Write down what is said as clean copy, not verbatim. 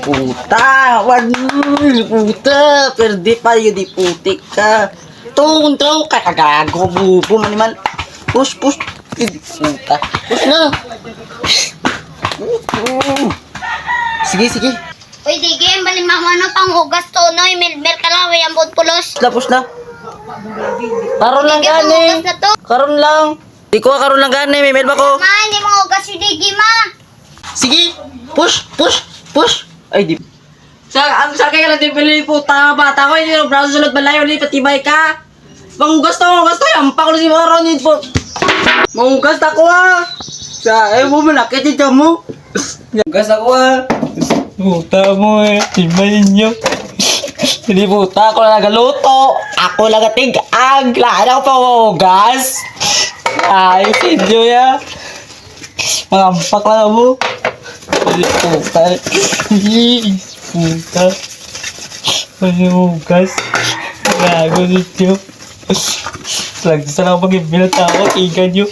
puta. Puta. Perde pa yun, di putik ka. Tunto, kakagago, bubo man. Push. Di puta. Push na. Sige. Uy, Digi, balimang ano pang hugas to, no? Milmer ka lang, may ambot pulos. Push na. Karon lang Digi, gani. hugas na to. Karon lang. Di ko karon lang gani, may mail ba ko? Ma, hindi mo hugas yung Digi, ma. Sige. Push. Ay, di. Sa kaya lang din pili puta bata ko, hindi yung braso sulod balay, ulit patibay ka. Manghugas to, yampa ko si Maron yun po. Manghugas ako Sa, mo malakit yung mo. Manghugas ako Puta mo tibay ninyo. Hindi puta, ako lang nagaluto. Ako lang natig-ag. Lahat ako pa manghugas. Ay, sinyo ya. Mangampak lang mo. Hindi puta. Puta. Manghugas. Gago ninyo. Lagi sa lang pag-ibinat ako, ikan nyo.